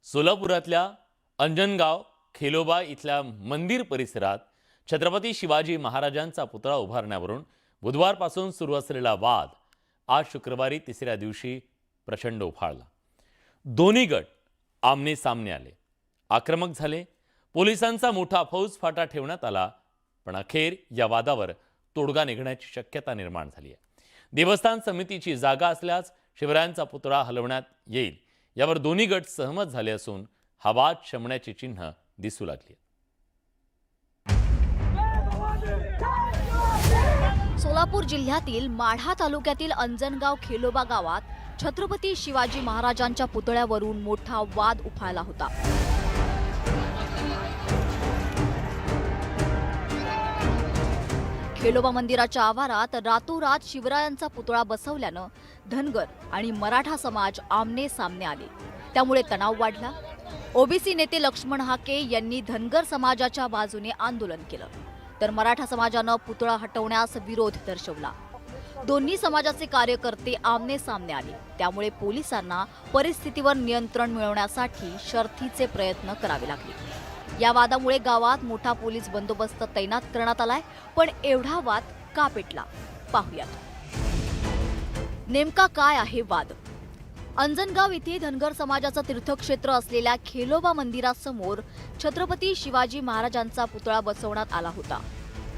सोलापुरातल्या अंजनगाव खेलोबा इथल्या मंदिर परिसरात छत्रपती शिवाजी महाराजांचा पुतळा उभारण्यावरून बुधवारपासून सुरू असलेला वाद आज शुक्रवारी तिसऱ्या दिवशी प्रचंड उफाळला। दोन्ही गट आमने सामने आले, आक्रमक झाले। पोलिसांचा मोठा फौजफाटा ठेवण्यात आला, पण अखेर या वादावर तोडगा निघण्याची शक्यता निर्माण झाली आहे। देवस्थान समितीची जागा असल्यास शिवरायांचा पुतळा हलवण्यात येईल यावर दोन्ही गट सहमत झाले असून हा वाद शमण्याची चिन्ह दिसू लागली। सोलापूर जिल्ह्यातील माढा तालुक्यातील अंजनगाव खेलोबा गावात छत्रपती शिवाजी महाराजांच्या पुतळ्यावरून मोठा वाद उफाळला होता। खेलोबा मंदिराच्या आवारात रातोरात शिवरायांचा पुतळा बसवल्यानं धनगर आणि मराठा समाज आमने सामने आले, त्यामुळे तणाव वाढला। ओबीसी नेते लक्ष्मण हाके यांनी धनगर समाजाच्या बाजूने आंदोलन केलं, तर मराठा समाजानं पुतळा हटवण्यास विरोध दर्शवला। दोन्ही समाजाचे कार्यकर्ते आमने सामने आले, त्यामुळे पोलिसांना परिस्थितीवर नियंत्रण मिळवण्यासाठी शर्थीचे प्रयत्न करावे लागले। या वादामुळे गावात मोठा पोलीस बंदोबस्त तैनात करण्यात आलाय, पण एवढा वाद का पेटला पाहूयात। नेमका काय आहे वाद? अंजनगाव इथे धनगर समाजाचं तीर्थक्षेत्र असलेल्या खेलोबा मंदिरासमोर छत्रपती शिवाजी महाराजांचा पुतळा बसवण्यात आला होता।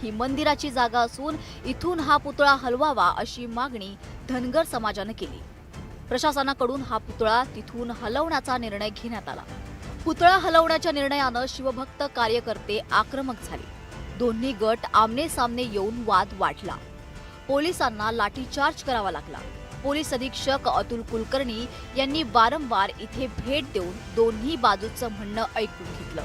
ही मंदिराची जागा असून इथून हा पुतळा हलवावा अशी मागणी धनगर समाजाने केली। प्रशासनाकडून हा पुतळा तिथून हलवण्याचा निर्णय घेण्यात आला। पुतळा हलवण्याच्या निर्णयानं शिवभक्त कार्यकर्ते आक्रमक झाले। दोन्ही गट आमने सामने येऊन वाद वाढला। पोलिसांना लाठीचार्ज करावा लागला। पोलीस अधीक्षक अतुल कुलकर्णी यांनी वारंवार इथे भेट देऊन दोन्ही बाजूचं म्हणणं ऐकून घेतलं।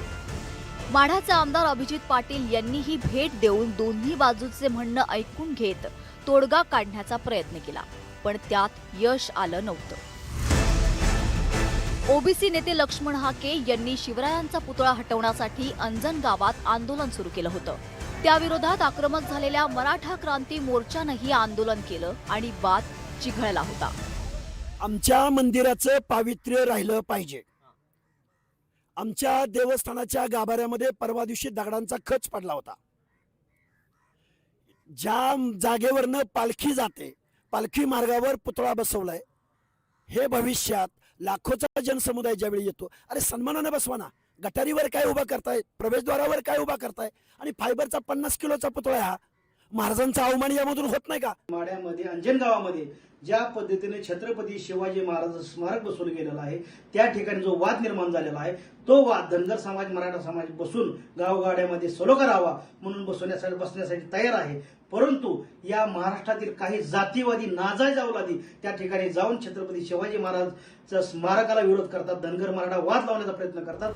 माढाचे आमदार अभिजित पाटील यांनीही भेट देऊन दोन्ही बाजूचे म्हणणं ऐकून घेत तोडगा काढण्याचा प्रयत्न केला, पण त्यात यश आलं नव्हतं। ओबीसी नेते लक्ष्मण हाके यांनी शिवरायांचा पुतळा हटवण्यासाठी अंजनगावात आंदोलन सुरू केलं होतं। त्याविरोधात आक्रमक झालेल्या मराठा क्रांती मोर्चानंही आंदोलन केलं आणि वाद चिघळला होता। आमच्या मंदिराचं पावित्र्य राहिलं पाहिजे। आमच्या देवस्थानाच्या गाभाऱ्यामध्ये परवा दिवशी दगडांचा खच पडला होता। ज्या जागेवरनं पालखी जाते, पालखी मार्गावर पुतळा बसवलाय, हे भविष्यात लाखोचा जनसमुदाय ज्यावेळी येतो, अरे सन्मानाने बसवा ना। गटारीवर काय उभा करताय, प्रवेशद्वारावर काय उभा करताय, आणि फायबरचा 50 किलोचा पुतळा हा महाराजांचा अवमान यामधून होत नाही का? माढ्यामध्ये अंजनगावामध्ये ज्या पद्धतीने छत्रपती शिवाजी महाराज स्मारक बसवलं गेलेलं आहे, त्या ठिकाणी जो वाद निर्माण झालेला आहे, तो वाद धनगर समाज मराठा समाज बसून गावगाड्यामध्ये सलोखा राहावा म्हणून बसण्यासाठी तयार आहे। परंतु या महाराष्ट्रातील काही जातीवादी नाजायज अवलादी त्या ठिकाणी जाऊन छत्रपती शिवाजी महाराजच्या स्मारकाला विरोध करतात, धनगर मराठा वाद लावण्याचा प्रयत्न करतात।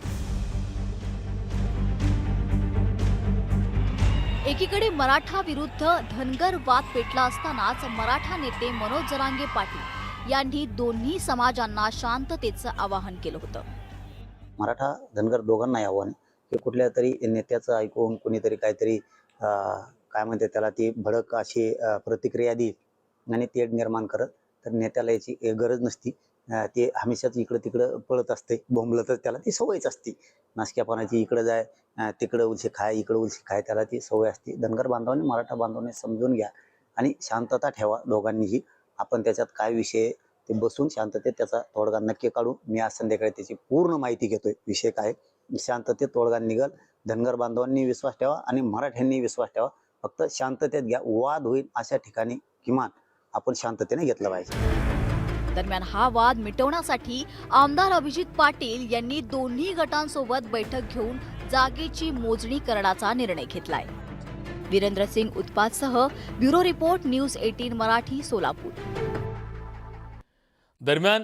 एकीकडे मराठा विरुद्ध धनगर वाद पेटला असतानाच मराठा नेते मनोज जरांगे पाटील यांनी दोन्ही समाजांना शांततेचं आवाहन केलं होतं। मराठा धनगर दोघांना आव्हान की कुठल्या तरी नेत्याचं ऐकून कोणीतरी काहीतरी काय म्हणते त्याला ती भडक अशी प्रतिक्रिया देईल आणि ते निर्माण करत, तर नेत्याला याची गरज नसती। ते हमेशाच इकडं तिकडं पळत असते, बोंबलतच त्याला ती सवयच असते। नासक्यापणाची इकडं जाय तिकडं उलशी खाय, इकडं उलशी खाय, त्याला ती सवय असते। धनगर बांधवांनी मराठा बांधवांनी समजून घ्या आणि शांतता ठेवा दोघांनीही। आपण त्याच्यात काय विषय ते बसून शांततेत त्याचा तोडगा नक्की काढू। मी आज संध्याकाळी त्याची पूर्ण माहिती घेतोय, विषय काय, शांततेत तोडगा निघल। धनगर बांधवांनी विश्वास ठेवा आणि मराठ्यांनी विश्वास ठेवा, फक्त शांततेत घ्या। वाद होईल अशा ठिकाणी किमान आपण शांततेने घेतलं पाहिजे। दरम्यान हा वाद मिटवण्यासाठी आमदार अभिजित पाटील यांनी दोन्ही गटांसोबत बैठक घेऊन जागेची मोजणी करण्याचा निर्णय घेतलाय। वीरेंद्र सिंग उत्पातसह bureau report news 18 Marathi Solapur. दरम्यान